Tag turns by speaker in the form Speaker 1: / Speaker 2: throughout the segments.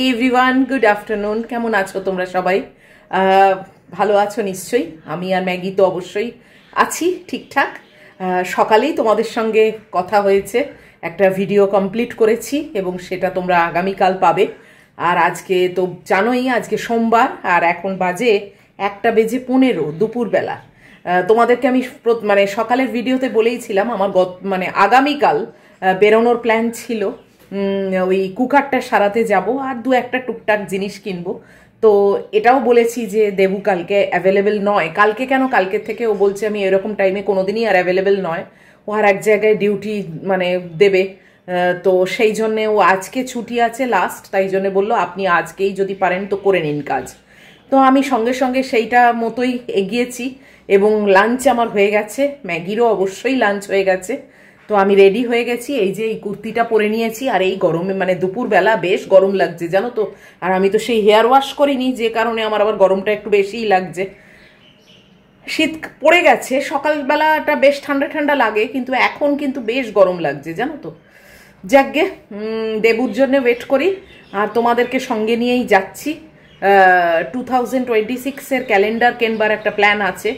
Speaker 1: Everyone good afternoon. কেমন আছো তোমরা সবাই? ভালো আছো নিশ্চয়ই। আমি আর ম্যাগি তো অবশ্যই আছি ঠিকঠাক। সকালেই তোমাদের সঙ্গে কথা হয়েছে, একটা ভিডিও কমপ্লিট করেছি এবং সেটা তোমরা আগামীকাল পাবে। আর আজকে তো জানোই আজকে সোমবার, আর এখন বাজে 1:15 দুপুরবেলা। তোমাদেরকে আমি মানে সকালের ভিডিওতে বলেইছিলাম আমার আগামীকাল বেরোনোর প্ল্যান ছিল। ওই কুকারটা সারাতে যাব আর দু একটা টুকটাক জিনিস কিনবো। তো এটাও বলেছি যে দেবু কালকে অ্যাভেলেবেল নয়। কালকে কেন, কালকে থেকে ও বলছে আমি এরকম টাইমে কোনোদিনই আর অ্যাভেলেবেল নয়, ও আর এক জায়গায় ডিউটি দেবে। তো সেই জন্যে ও আজকে ছুটি আছে লাস্ট, তাই জন্য বললো আপনি আজকেই যদি পারেন তো করে নিন কাজ। তো আমি সঙ্গে সঙ্গে সেইটা মতোই এগিয়েছি এবং লাঞ্চ আমার হয়ে গেছে, ম্যাগিরও অবশ্যই লাঞ্চ হয়ে গেছে। তো আমি রেডি হয়ে গেছি, এই যে এই কুর্তিটা পরে নিয়েছি। আর এই গরমে দুপুরবেলা বেশ গরম লাগছে জানো তো। আর আমি তো সেই হেয়ার ওয়াশ করিনি, যে কারণে আমার আবার গরমটা একটু বেশিই লাগছে। শীত পড়ে গেছে, সকালবেলাটা বেশ ঠান্ডা ঠান্ডা লাগে, কিন্তু এখন কিন্তু বেশ গরম লাগছে জানো তো। যাকগে, দেবুর জন্য ওয়েট করি আর তোমাদেরকে সঙ্গে নিয়েই যাচ্ছি। 2026-এর ক্যালেন্ডার কেনবার একটা প্ল্যান আছে।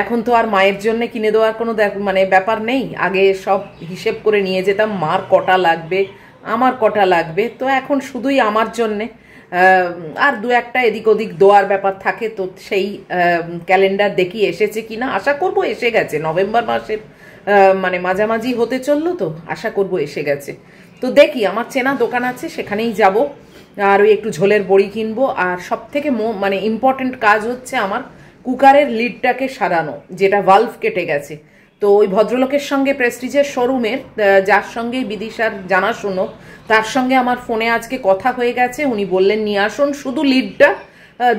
Speaker 1: এখন তো আর মায়ের জন্য কিনে দেওয়ার কোনো ব্যাপার নেই। আগে সব হিসেব করে নিয়ে যেতাম মার কটা লাগবে, আমার কটা লাগবে। তো এখন শুধুই আমার জন্যে, আর দু একটা এদিক ওদিক দেওয়ার ব্যাপার থাকে। তো সেই ক্যালেন্ডার দেখি এসেছে কিনা, আশা করব এসে গেছে। নভেম্বর মাসের মাঝামাঝি হতে চললো, তো আশা করব এসে গেছে। তো দেখি, আমার চেনা দোকান আছে সেখানেই যাব। আর ওই একটু ঝোলের বড়ি কিনবো। আর সব থেকে ইম্পর্টেন্ট কাজ হচ্ছে আমার কুকারের লিডটাকে সারানো, যেটা ভালভ কেটে গেছে। তো ওই ভদ্রলোকের সঙ্গে প্রেস্টিজের শোরুমের, যার সঙ্গে বিদিশার জানাশুনো, তার সঙ্গে আমার ফোনে আজকে কথা হয়ে গেছে। উনি বললেন নিয়ে আসুন, শুধু লিডটা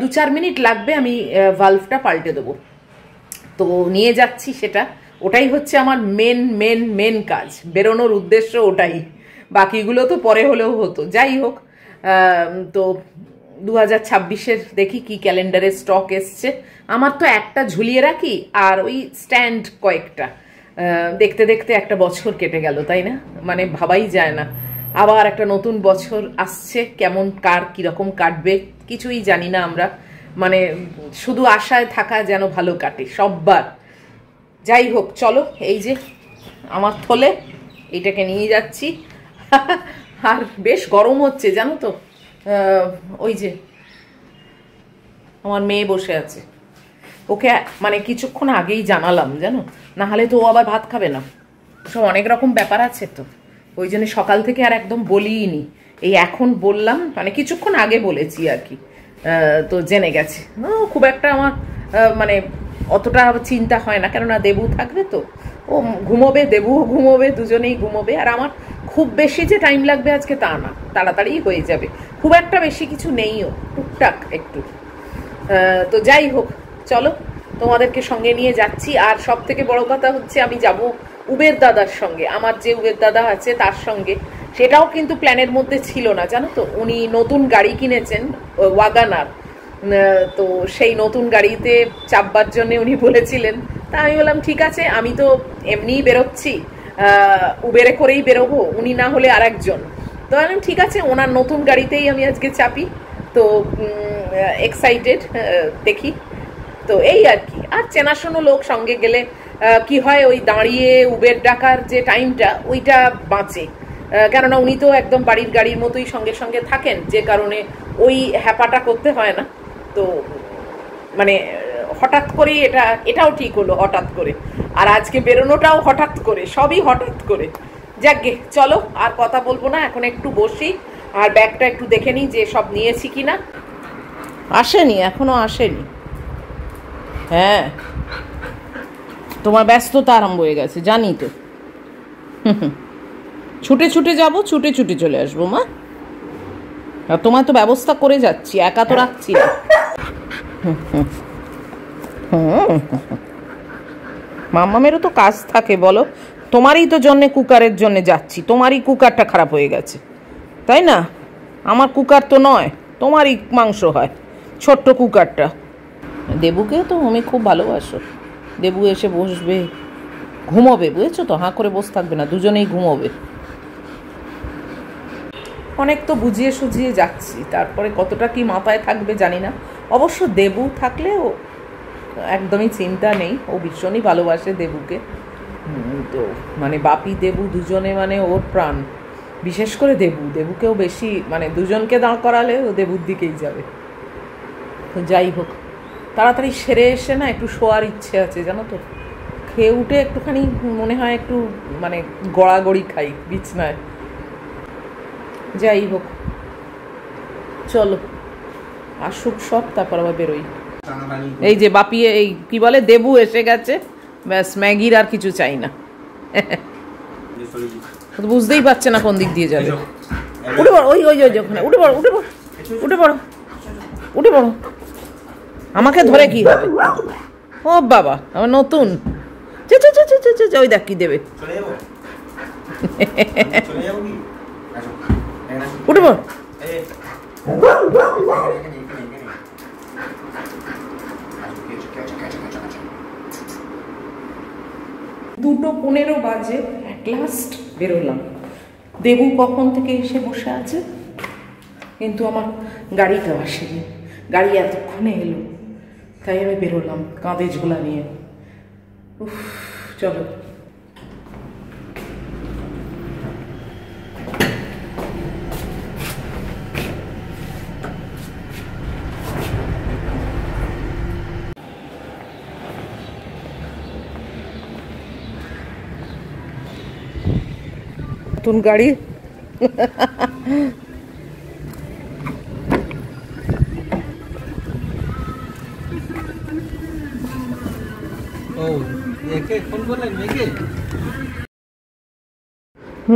Speaker 1: 2-4 মিনিট লাগবে, আমি ভালভটা পাল্টে দেবো। তো নিয়ে যাচ্ছি সেটা। ওটাই হচ্ছে আমার মেন কাজ, বেরোনোর উদ্দেশ্য ওটাই। বাকিগুলো তো পরে হলেও হতো, যাই হোক। তো 2026-এর দেখি কি ক্যালেন্ডারে স্টক এসছে। আমার তো একটা ঝুলিয়ে রাখি আর ওই স্ট্যান্ড কয়েকটা, দেখতে দেখতে একটা বছর কেটে গেল, তাই না? ভাবাই যায় না। আবার একটা নতুন বছর আসছে, কেমন কার কীরকম কাটবে কিছুই জানি না আমরা। শুধু আশায় থাকা যেন ভালো কাটে সববার। যাই হোক, চলো, এই যে আমার থলে, এইটাকে নিয়ে যাচ্ছি। আর বেশ গরম হচ্ছে জানো তো। ওই যে আমার মেয়ে বসে আছে, ওকে কিছুক্ষণ আগেই জানালাম জানো, না হলে তো ও আবার ভাত খাবে না। সব অনেক রকম ব্যাপার আছে, তো ওই জন্য সকাল থেকে আর একদম বলিনি। এই এখন বললাম, কিছুক্ষণ আগে বলেছি আর কি। তো জেনে গেছে। খুব একটা আমার অতটা চিন্তা হয় না, কেননা দেবু থাকবে তো। ও ঘুমোবে, দেবুও ঘুমোবে, দুজনেই ঘুমোবে। আর আমার খুব বেশি যে টাইম লাগবে আজকে তা না, তাড়াতাড়ি হয়ে যাবে। খুব একটা বেশি কিছু নেইও, টুকটাক একটু। তো যাই হোক, চলো, তোমাদেরকে সঙ্গে নিয়ে যাচ্ছি। আর সব থেকে বড় কথা হচ্ছে আমি যাব উবের দাদার সঙ্গে। আমার যে উবের দাদা আছে তার সঙ্গে। সেটাও কিন্তু প্ল্যানের মধ্যে ছিল না জানো তো। উনি নতুন গাড়ি কিনেছেন, ওয়াগানার। তো সেই নতুন গাড়িতে চাপবার জন্য উনি বলেছিলেন। তা আমি বললাম ঠিক আছে, আমি তো এমনিই বেরোচ্ছি, উবেরে করেই বেরোবো, উনি না হলে আর একজন। তো আমি ঠিক আছে, ওনার নতুন গাড়িতেই আমি আজকে চাপি। তো এক্সাইটেড, দেখি। তো এই আর কি। আর চেনাশোনো লোক সঙ্গে গেলে কি হয়, ওই দাঁড়িয়ে উবের ডাকার যে টাইমটা ওইটা বাঁচে। কেননা উনি তো একদম বাড়ির গাড়ির মতোই সঙ্গে সঙ্গে থাকেন, যে কারণে ওই হ্যাপাটা করতে হয় না। তো হঠাৎ করেই এটাও ঠিক হলো, হঠাৎ করে। আর আজকে বেরোনোটাও হঠাৎ করে, সবই হঠাৎ করে। যাকগে, চলো, আর কথা বলবো না, এখন একটু বসি আর ব্যাগটা একটু দেখে নিই যে সব নিয়েছি কিনা। আসেনি, এখনো আসেনি। হ্যাঁ, তোমার ব্যস্ততা আরম্ভ হয়ে গেছে জানি তো। ছুটে ছুটে যাবো, ছুটে ছুটে চলে আসবো মা। আর তোমার তো ব্যবস্থা করে যাচ্ছি, একা তো রাখছি না। মাম্মামেরও তো কাজ থাকে বলো। তোমারই তো জন্যে কুকারের জন্য যাচ্ছি, তোমারই কুকারটা খারাপ হয়ে গেছে, তাই না? আমার কুকার তো নয়, তোমারই মাংস হয়, ছোট্ট কুকারটা। দেবুকেও তো আমি খুব ভালোবাসো। দেবু এসে বসবে, ঘুমোবে, বুঝেছো তো? হাঁ করে বসে থাকবে না, দুজনেই ঘুমোবে। অনেক তো বুঝিয়ে সুঝিয়ে যাচ্ছি, তারপরে কতটা কি মাথায় থাকবে জানি না। অবশ্য দেবু থাকলে ও একদমই চিন্তা নেই, ও ভীষণই ভালোবাসে দেবুকে। তো মানে বাপি দেবু দুজনে মানে ওর প্রাণ, বিশেষ করে দেবুকেও বেশি, মানে দুজনকে দাঁড় করালে ও দেবুর দিকেই যাবে। তো যাই হোক, তাড়াতাড়ি সেরে এসে না একটু শোয়ার ইচ্ছে আছে জানো তো। খেয়ে উঠে একটুখানি মনে হয় একটু মানে গড়াগড়ি খাই বিছনায়। যাই হোক, চলো আসুক সব, তারপর আবার বেরোই। এই যে বাপি, এই কি বলে, দেবু এসে গেছে, ব্যাস ম্যাগির আর কিছু চাই না। বুঝতেই পারছে না কোন দিক দিয়ে যাবে। উঠে পড়ো, ওই ওই ওই ওখানে উঠে পড়ো, উঠে পড়ো, উঠে পড়ো, উঠে পড়ো। আমাকে ধরে কি হবে? ও বাবা, আমার নতুন। ওই দেখ কি দেবে। উঠে পড়ো। দুটো 15 বাজে অ্যাট লাস্ট বেরোলাম। দেবু কখন থেকে এসে বসে আছে, কিন্তু আমার গাড়িটাও আসেনি। গাড়ি এতক্ষণে এলো, তাই আমি বেরোলাম কাঁধে ঝোলা নিয়ে। উফ, চলো। নতুন গাড়ি।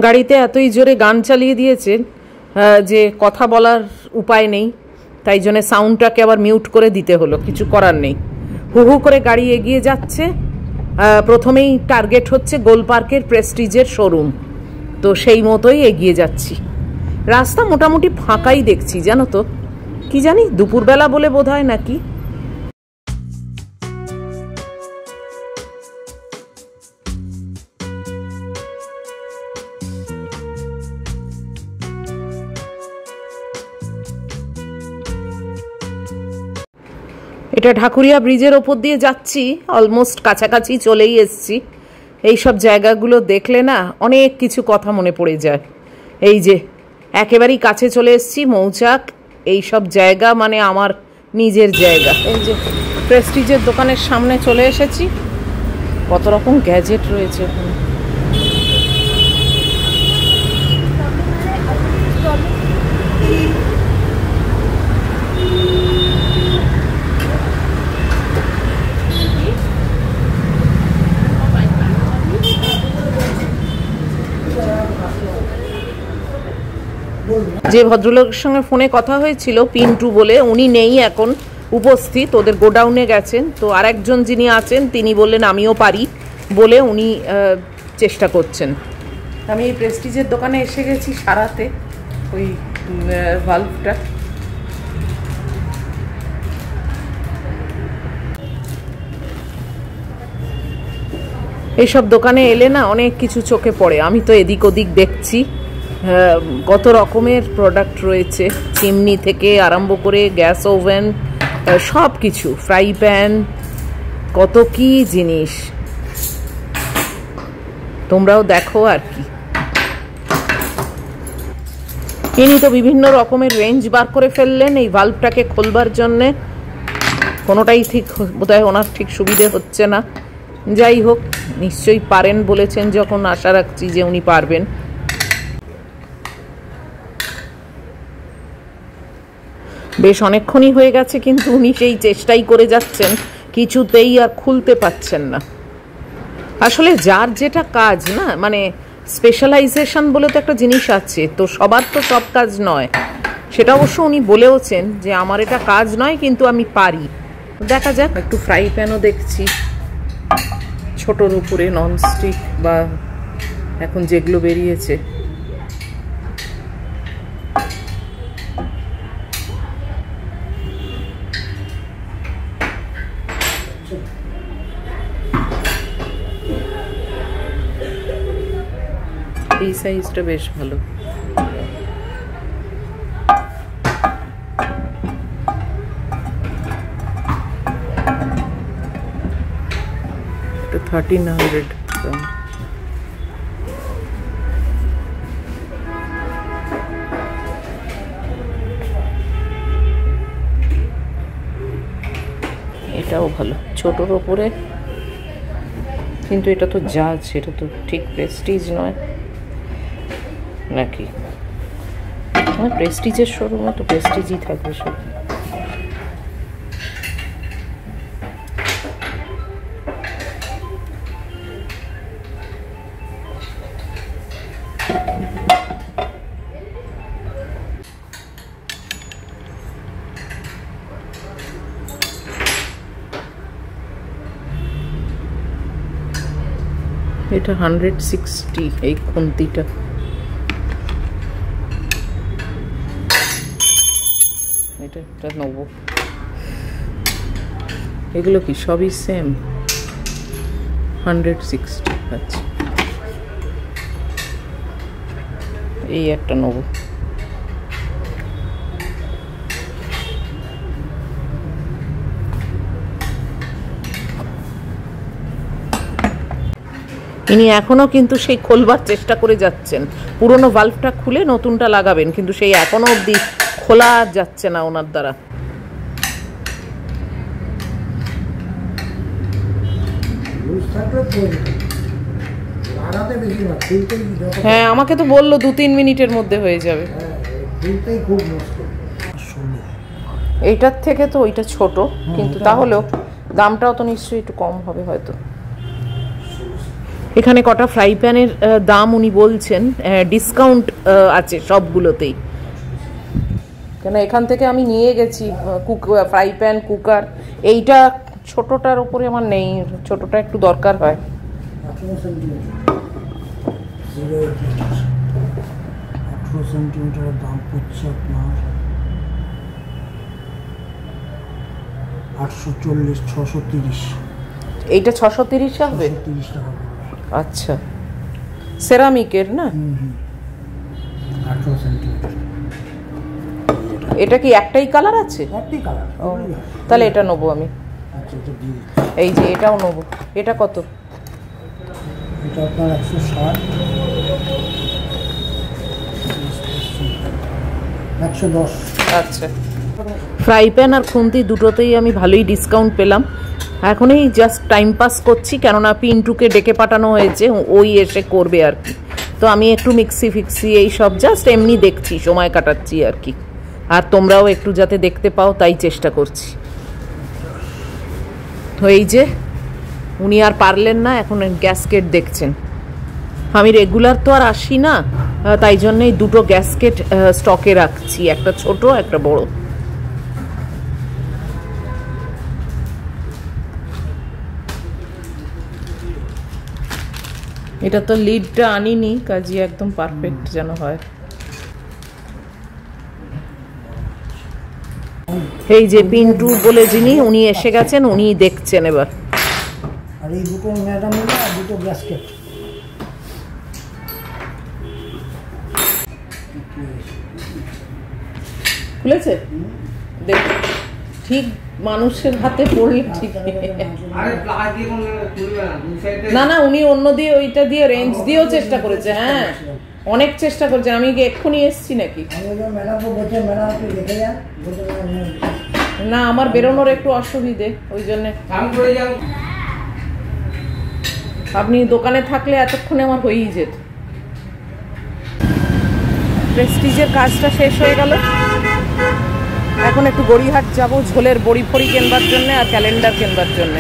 Speaker 1: গাড়িতে এতই জোরে গান চালিয়ে দিয়েছে যে কথা বলার উপায় নেই, তাই জন্য সাউন্ডটাকে আবার মিউট করে দিতে হলো, কিছু করার নেই। হু হু করে গাড়ি এগিয়ে যাচ্ছে। প্রথমেই টার্গেট হচ্ছে গোল পার্কের প্রেস্টিজের শোরুম, তো সেই মতোই এগিয়ে যাচ্ছি। রাস্তা মোটামুটি ফাঁকাই দেখছি জানো তো, কি জানি দুপুরবেলা বলে বোধ হয় নাকি। এটা ঢাকুরিয়া ব্রিজের ওপর দিয়ে যাচ্ছি, অলমোস্ট কাছাকাছি চলেই এসছি। এইসব জায়গাগুলো দেখলে না অনেক কিছু কথা মনে পড়ে যায়। এই যে একেবারেই কাছে চলে এসছি, মৌচাক, এইসব জায়গা মানে আমার নিজের জায়গা। এই যে প্রেস্টিজের দোকানের সামনে চলে এসেছি, কত রকম গ্যাজেট রয়েছে ওখানে। যে ভদ্রলোকের সঙ্গে ফোনে কথা হয়েছিল পিন্টু বলে, উনি নেই এখন উপস্থিত, ওদের গোডাউনে গেছেন। তো আরেকজন যিনি আছেন তিনি বললেন আমিও পারি বলে উনি চেষ্টা করছেন। আমি এই প্রেস্টিজের দোকানে এসে গেছি সারাতে ওই ভালভটা। এইসব দোকানে এলে না অনেক কিছু চোখে পড়ে। আমি তো এদিক ওদিক দেখছি, কত রকমের প্রোডাক্ট রয়েছে, চিমনি থেকে আরম্ভ করে গ্যাস ওভেন, সব কিছু, ফ্রাই প্যান, কত কি জিনিস। তোমরাও দেখো আর কি। ইনি তো বিভিন্ন রকমের রেঞ্জ বার করে ফেললেন এই ভাল্বটাকে খোলবার জন্যে। কোনোটাই ঠিক বোধহয় ওনার ঠিক সুবিধে হচ্ছে না। যাই হোক, নিশ্চয়ই পারেন বলেছেন যখন, আশা রাখছি যে উনি পারবেন। বেশ অনেকক্ষণই হয়ে গেছে, কিন্তু উনি সেই চেষ্টাই করে যাচ্ছেন, কিছুতেই আর খুলতে পারছেন না। আসলে যার যেটা কাজ না, মানে স্পেশালাইজেশন বলে তো একটা জিনিস আছে, তো সবার তো সব কাজ নয়। সেটা অবশ্য উনি বলেওছেন যে আমার এটা কাজ নয়, কিন্তু আমি পারি। দেখা যাক। একটু ফ্রাই প্যানও দেখছি, ছোটোর উপরে ননস্টিক বা এখন যেগুলো বেরিয়েছে। এই সাইজটা বেশ ভালো। 1300 এটাও ভালো, ছোটোর ওপরে, কিন্তু এটা তো জাজ, এটা তো ঠিক প্রেস্টিজ নয় নাকি? প্রেস্টিজের শোরুমে তো প্রেস্টিজই থাকবে সব। এটা 160 এই খুন্তিটা। এটা নেবো। এগুলো কি সবই সেম? 160। আচ্ছা, এই একটা নেবো। ইনি এখনো কিন্তু সেই খোলবার চেষ্টা করে যাচ্ছেন, পুরনো ভাল্বটা খুলে নতুনটা লাগাবেন, কিন্তু সেই এখনো অবধি খোলা যাচ্ছে না ওনার দ্বারা। হ্যাঁ, আমাকে তো বললো 2-3 মিনিটের মধ্যে হয়ে যাবে। এইটার থেকে তো ওইটা ছোট, কিন্তু তাহলেও দামটাও তো নিশ্চয়ই একটু কম হবে হয়তো। এখানে কটা ফ্রাই প্যানের দাম উনি বলছেন ডিসকাউন্ট আছে সবগুলোতেই, কেন এখান থেকে আমি নিয়ে গেছি ফ্রাই প্যান, কুকার। এইটা ছোটটার উপরে আমার নেই, ছোটটা একটু দরকার হয়।
Speaker 2: 18 সেন্টিমিটারের দাম পড়ছে আপনার 840, 630।
Speaker 1: এইটা 630 হবে?
Speaker 2: 30 টাকা।
Speaker 1: আচ্ছা, সেরামিকের না?
Speaker 2: 18 সেন্টিমিটার।
Speaker 1: এটা কি একটাই কালার আছে?
Speaker 2: একটাই কালার।
Speaker 1: তাহলে এটা নেবো আমি।
Speaker 2: আচ্ছা, এটা দিয়ে
Speaker 1: এই যে এটাও নেবো। এটা কত?
Speaker 2: এটা আপনার 160, 110।
Speaker 1: আচ্ছা, ফ্রাই প্যান আর খুন্তি দুটোতেই আমি ভালোই ডিসকাউন্ট পেলাম। এখন এই জাস্ট টাইম পাস করছি, কেননা পিন্টুকে ডেকে পাঠানো হয়েছে, ওই এসে করবে আর কি। তো আমি একটু মিক্সি ফিক্সি এই সব জাস্ট এমনি দেখছি, সময় কাটাচ্ছি আর কি। আর তোমরাও একটু যাতে দেখতে পাও তাই চেষ্টা করছি। তো এই যে উনি আর পারলেন না, এখন গ্যাসকেট দেখছেন। আমি রেগুলার তো আর আসি না, তাই জন্যই দুটো গ্যাসকেট স্টকে রাখছি, একটা ছোট একটা বড়। এটা তো লিডটা আনিনি, কাজে একদম পারফেক্ট যেন হয়। এই যে পিন্টু বলে যিনি, উনি এসে গেছেন, উনি দেখছেন এবার।
Speaker 2: আর এই দুটো ম্যাডাম মিলে আর দুটো গ্যাসকেট।
Speaker 1: খুলেছে? দেখ, ঠিক মানুষের হাতে পড়লে ঠিক। না না, উনি অন্য দিয়ে ওইটা দিয়ে রেঞ্জ দিয়েও চেষ্টা করেছে। হ্যাঁ, অনেক চেষ্টা করেছে। আমি কি এক্ষুনি এসছি নাকি? না, আমার বেরোনোর একটু অসুবিধে, ওই জন্যে। আপনি দোকানে থাকলে এতক্ষণে আমার হয়েই যেত। প্রেস্টিজের কাজটা শেষ হয়ে গেল, এখন একটু গড়িয়াহাট যাব ঝোলের বড়ি ফড়ি কেনবার জন্য আর ক্যালেন্ডার কেনবার জন্য।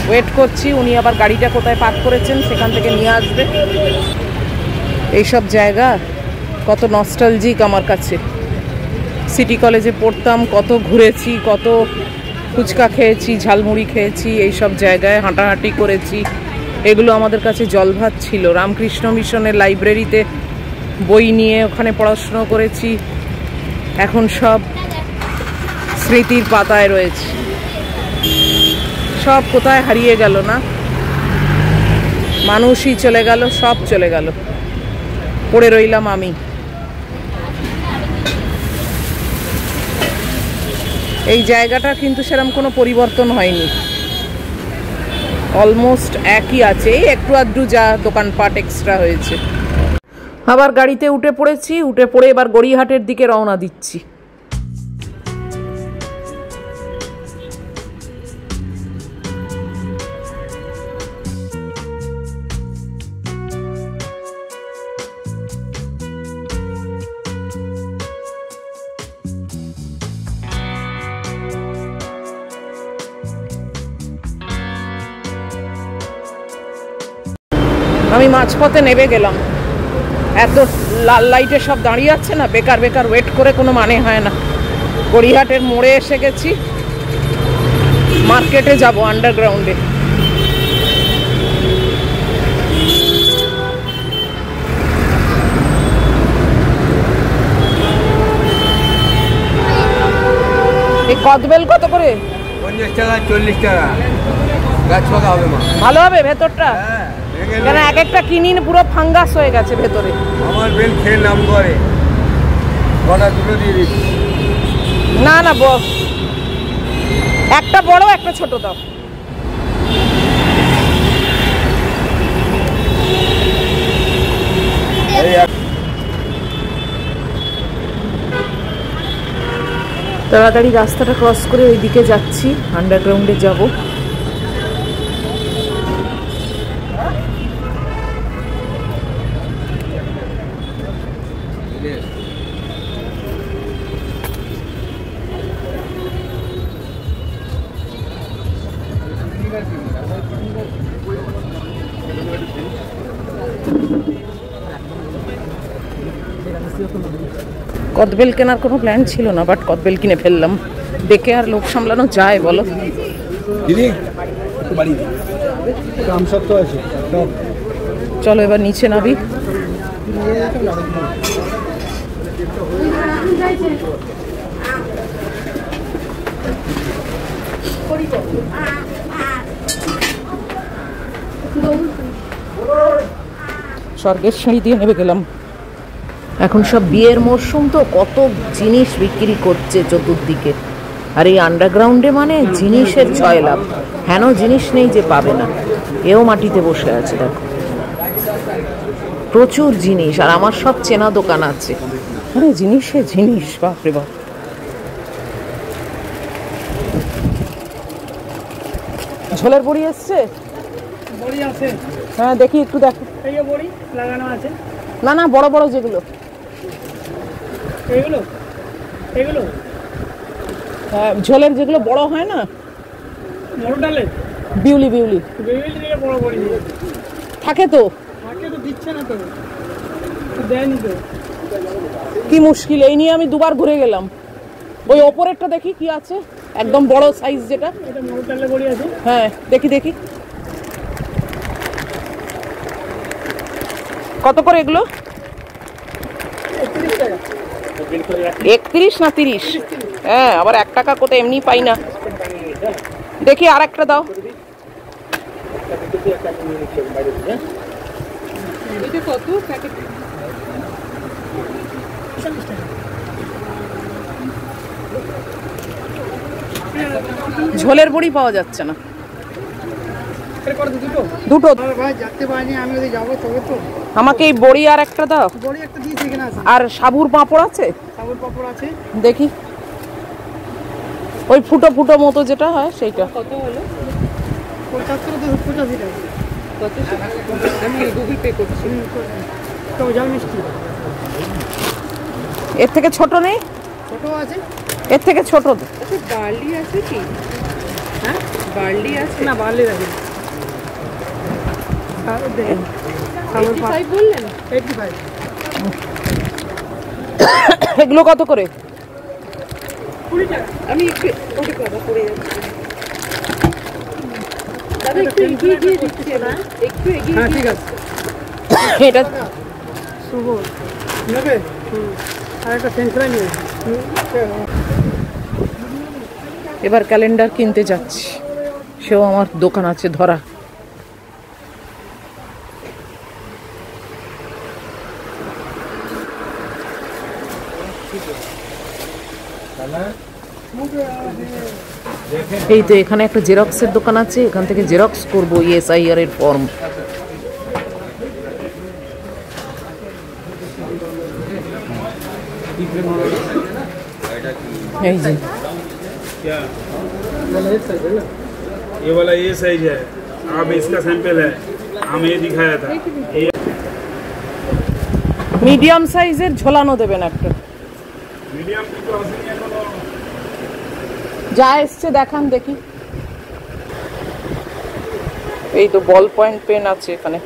Speaker 1: ওয়েট করছি, উনি আবার গাড়িটা কোথায় পার্ক করেছেন সেখান থেকে নিয়ে আসবে। এইসব জায়গা কত নস্টালজিক আমার কাছে। সিটি কলেজে পড়তাম, কত ঘুরেছি, কত ফুচকা খেয়েছি, ঝালমুড়ি খেয়েছি, এইসব জায়গায় হাঁটাহাঁটি করেছি। এগুলো আমাদের কাছে জলভাত ছিল। রামকৃষ্ণ মিশনের লাইব্রেরিতে বই নিয়ে ওখানে পড়াশুনো করেছি, এখন সব স্মৃতির পাতায় রয়েছে। সব কোথায় হারিয়ে গেল না? মানুষই চলে গেল, সব চলে গেল, পড়ে রইলাম আমি। এই জায়গাটা কিন্তু সেরকম কোনো পরিবর্তন হয়নি। অলমোস্ট একই আছে, এই একটু আধটু যা দোকানপাট এক্সট্রা হয়েছে। আবার গাড়িতে উঠে পড়েছি, উঠে পড়ে এবার গড়িয়াহাটের দিকে রওনা দিচ্ছি। আমি মাঝপথে নেমে গেলাম, এত লাল লাইটে সব দাঁড়িয়ে আছে না, বেকার বেকার ওয়েট করে কোনো মানে হয় না। গড়িয়াহাটের মোড়ে এসে গেছি, মার্কেটে যাব আন্ডারগ্রাউন্ডে। এই কদবেল কত করে?
Speaker 3: 50 টাকা 40 টাকা। গাছ পাকা হবে মা,
Speaker 1: ভালো হবে ভেতরটা? কেন এক একটা কিনি পুরো ফাঙ্গাস হয়ে গেছে ভেতরে।
Speaker 3: আমার বেল খেয়ে নাম করে, বড়া দুটো দিয়ে দিচ্ছি।
Speaker 1: না না, একটা বড় একটা ছোট দাও। তাড়াতাড়ি রাস্তাটা ক্রস করে ওইদিকে যাচ্ছি, আন্ডারগ্রাউন্ডে যাব। কদবেল কেনার কোনো প্ল্যান ছিল না, বাট কদবেল কিনে ফেললাম। দেখে আর লোক সামলানো যায় বলো? চলো এবার নিচে নাবি। স্বর্গের সিঁড়ি দিয়ে নেমে গেলাম। এখন সব বিয়ের মরশুম তো, কত জিনিস বিক্রি করছে চতুর্দিকে। আর এই আন্ডারগ্রাউন্ডে মানে জিনিসের ছয় লাভ, হেন জিনিস নেই যে পাবে না। এও মাটিতে বসে আছে দেখো, প্রচুর জিনিস। আর আমার সব চেনা দোকান আছে, আরে জিনিসে জিনিস, বাপরে বাপ। ঝোলের বড়ি এসছে?
Speaker 2: বড়ি আছে?
Speaker 1: হ্যাঁ দেখি একটু দেখো।
Speaker 2: এই যে বড়ি লাগানো আছে।
Speaker 1: না না, বড় বড় যেগুলো।
Speaker 2: এইগুলো এইগুলো
Speaker 1: ঝোলের যেগুলো বড় হয় না,
Speaker 2: বড় ডালে
Speaker 1: বিউলি বিউলি
Speaker 2: বেবিল থেকে বড় বড়ি
Speaker 1: থাকে তো।
Speaker 2: থাকে তো, দিচ্ছে না তো, দেয়নি তো।
Speaker 1: কি মুশকিল, এই নিয়ে আমি দুবার ঘুরে গেলাম। ওই ওপরেরটা দেখি কি আছে, একদম বড় সাইজ যেটা।
Speaker 2: এটা বড় ডালে বড়ি আছে।
Speaker 1: হ্যাঁ দেখি দেখি কত করে এগুলো?
Speaker 2: 31 টাকা।
Speaker 1: 31 না 30? হ্যাঁ, আবার 1 টাকা কোথায় এমনি পাই না। দেখি আর একটা দাও। এটা কত প্যাকেট?
Speaker 2: 40 টাকা।
Speaker 1: ঝোলের বড়ি পাওয়া যাচ্ছে না।
Speaker 2: দুটো
Speaker 1: দুটো
Speaker 2: ভাই যেতে পারিনি, আমি ওদের যাবো তবে তো।
Speaker 1: আমাকে এই বড়ি আর একটা দাও।
Speaker 2: বড়ি একটা দিয়েছি, এখানে আছে।
Speaker 1: আর সাবুর পাঁপড় আছে?
Speaker 2: সাবুর পাপড় আছে।
Speaker 1: দেখি ওই ফুটো ফুটো মতো যেটা হয় সেইটা।
Speaker 2: কত হলো? 75 টাকা। কত? আমি গুগল পে করছি। তো জাল মিষ্টি
Speaker 1: এর থেকে ছোট নেই?
Speaker 2: ছোট আছে।
Speaker 1: এর থেকে ছোট।
Speaker 4: আচ্ছা, বার্লি আছে কি?
Speaker 2: হ্যাঁ,
Speaker 4: বার্লি আছে?
Speaker 2: না বার্লি আছে। সাবুর দেন। সাবুর
Speaker 4: 85 বললেন?
Speaker 2: 85।
Speaker 1: এগুলো কত করে?
Speaker 2: 20 টাকা।
Speaker 4: আমি একটু ওকে বাবা করে যাচ্ছি। দাদা একটু এগিয়ে গিয়ে দিচ্ছি, একটু এগিয়ে।
Speaker 2: হ্যাঁ ঠিক আছে।
Speaker 1: এটা
Speaker 2: শুভ নেবে। আর একটা সেন্সরাই নেবে।
Speaker 1: এবার ক্যালেন্ডার কিনতে যাচ্ছি, সেও আমার দোকান আছে ধরা। এই তো এখানে একটা জেরক্সের দোকান আছে, এখান থেকে জেরক্স করবো ESIR এর ফর্ম। এই যে
Speaker 3: क्या ये वाला ये साइज है, अब इसका सैंपल है, हमें ये दिखाया था। ये
Speaker 1: মিডিয়াম সাইজের ঝোলানো দেবেন একটা।
Speaker 3: मीडियम की तो असली है तो
Speaker 1: যা এসছে দেখান দেখি। এই তো বল পয়েন্ট পেন আছে এখানে।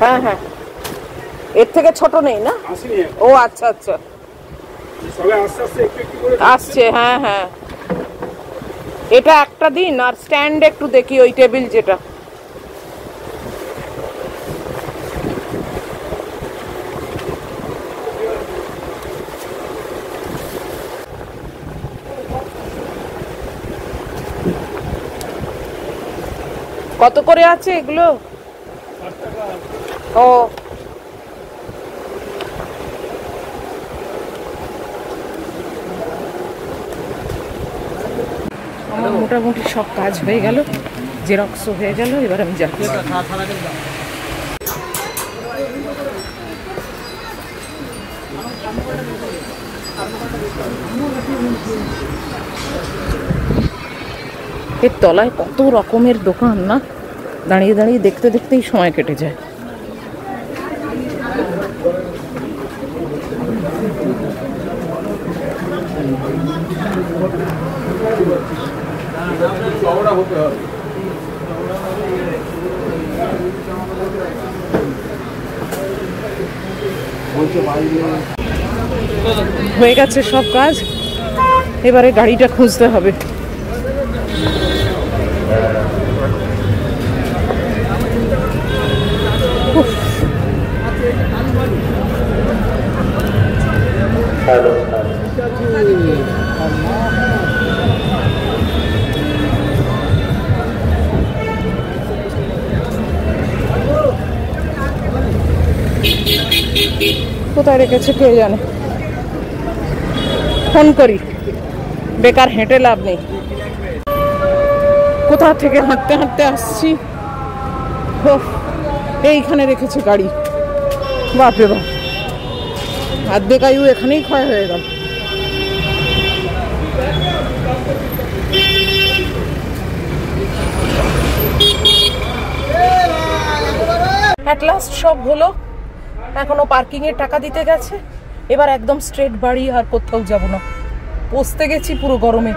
Speaker 1: হ্যাঁ হ্যাঁ, এর থেকে ছোট নেই না?
Speaker 3: असली है,
Speaker 1: ও আচ্ছা আচ্ছা,
Speaker 3: সবাই আস্তে আস্তে একটু একটু করে
Speaker 1: আসছে। হ্যাঁ হ্যাঁ, এটা একটা দিন, আর স্ট্যান্ড একটু দেখি ওই টেবিল যেটা। কত করে আছে এগুলো? ও আমার মোটামুটি সব কাজ হয়ে গেল, জেরক্সও হয়ে গেল, এবার আমি যাচ্ছি। এর তলায় কত রকমের দোকান না, দাঁড়িয়ে দাঁড়িয়ে দেখতে দেখতেই সময় কেটে যায়। হয়ে গেছে সব কাজ, এবারে গাড়িটা খুঁজতে হবে। কোথায় রেখেছে কে জানে, ফোন করি, বেকার হেঁটে লাভ নেই। কোথা থেকে হাঁটতে হাঁটতে আসছি, এইখানে রেখেছে গাড়ি। বাপরে বাপ, অর্ধেক আয়ু এখানেই ক্ষয় হয়ে গেল। অ্যাট লাস্ট সব হলো, এখনো পার্কিং এর টাকা দিতে গেছে, এবার একদম স্ট্রেট বাড়ি, আর কোথাও যাব না। পৌঁছতে গেছি পুরো গরমে,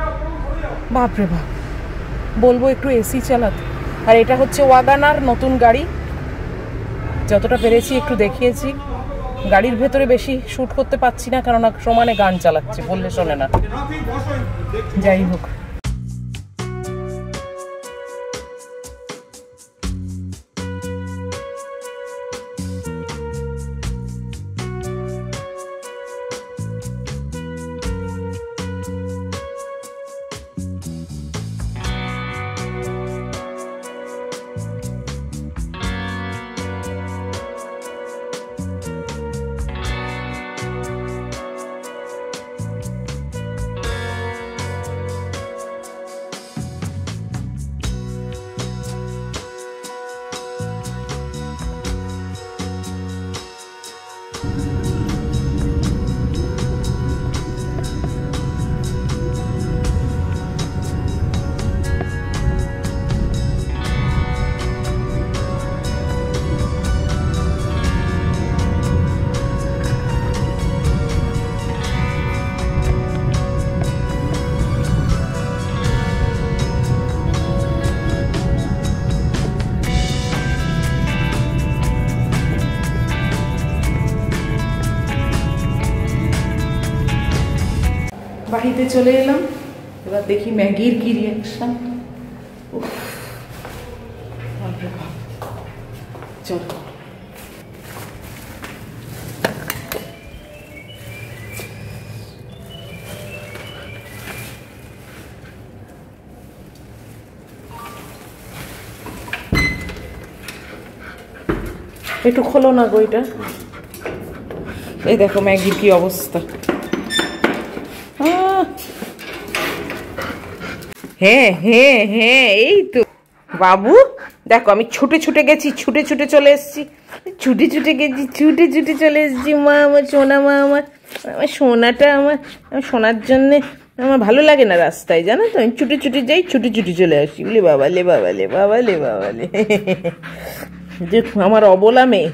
Speaker 1: বাপরে বাপ। বলবো একটু এসি চালাতে। আর এটা হচ্ছে ওয়াগানার নতুন গাড়ি, যতটা পেরেছি একটু দেখিয়েছি। গাড়ির ভেতরে বেশি শ্যুট করতে পারছি না, কেননা সমানে গান চালাচ্ছি, বললে শোনে না। যাই হোক, বাড়িতে চলে এলাম, এবার দেখি ম্যাগির কি রিয়াকশন। চলো, একটু খোলো না গো এটা। এই দেখো ম্যাগির কি অবস্থা। হ্যাঁ হ্যাঁ হ্যাঁ, এই তো বাবু দেখো আমি ছুটে ছুটে গেছি, ছুটে ছুটে চলে এসেছি, ছুটে ছুটে গেছি, ছুটে ছুটে চলে এসেছি। মা আমার সোনা, মা আমার আমার সোনাটা, আমার সোনার জন্যে আমার ভালো লাগে না রাস্তায়, জানো তো, আমি ছুটে ছুটে যাই, ছুটে ছুটে চলে আসি। লে বাবা লে বাবা লে বাবা লে বাবা লে, যে আমার অবলা মেয়ে,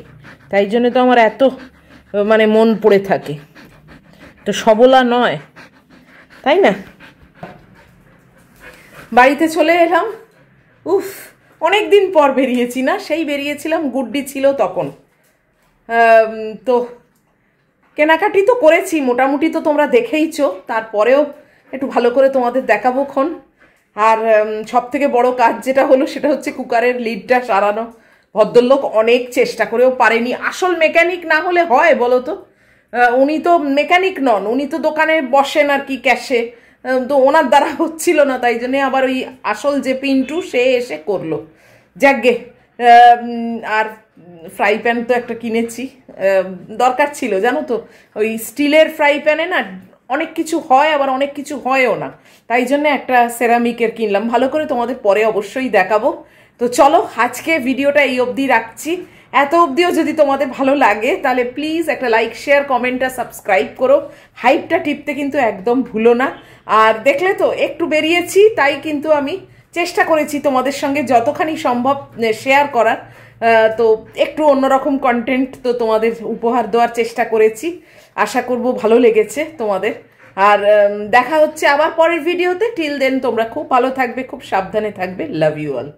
Speaker 1: তাই জন্য তো আমার এত মানে মন পড়ে থাকে, তো সবলা নয়, তাই না? বাড়িতে চলে এলাম। উফ, অনেক দিন পর বেরিয়েছি না, সেই বেরিয়েছিলাম গুড্ডি ছিল তখন। তো কেনাকাটি তো করেছি মোটামুটি, তো তোমরা দেখেইছো, তারপরেও একটু ভালো করে তোমাদের দেখাবো খন। আর সব থেকে বড় কাজ যেটা হলো সেটা হচ্ছে কুকারের লিডটা সারানো। ভদ্রলোক অনেক চেষ্টা করেও পারেনি। আসল মেকানিক না হলে হয় বলো তো? উনি তো মেকানিক নন, উনি তো দোকানে বসেন আর কি ক্যাশে, তো ওনার দ্বারা হচ্ছিল না, তাই জন্যে আবার ওই আসল যে পিন্টু সে এসে করলো। যাকগে, আর ফ্রাই প্যান তো একটা কিনেছি, দরকার ছিল জানো তো। ওই স্টিলের ফ্রাই প্যানে না অনেক কিছু হয়, আবার অনেক কিছু হয়ও না, তাই জন্য একটা সেরামিকের কিনলাম। ভালো করে তোমাদের পরে অবশ্যই দেখাবো। তো চলো আজকে ভিডিওটা এই অবধি রাখছি। এত অবধিও যদি তোমাদের ভালো লাগে তাহলে প্লিজ একটা লাইক, শেয়ার, কমেন্ট আর সাবস্ক্রাইব করো। হাইপটা টিপতে কিন্তু একদম ভুলো না। আর দেখলে তো একটু বেরিয়েছি, তাই কিন্তু আমি চেষ্টা করেছি তোমাদের সঙ্গে যতখানি সম্ভব শেয়ার করার। তো একটু অন্যরকম কন্টেন্ট তো তোমাদের উপহার দেওয়ার চেষ্টা করেছি, আশা করব ভালো লেগেছে তোমাদের। আর দেখা হচ্ছে আবার পরের ভিডিওতে। টিল দেন তোমরা খুব ভালো থাকবে, খুব সাবধানে থাকবে। Love you all.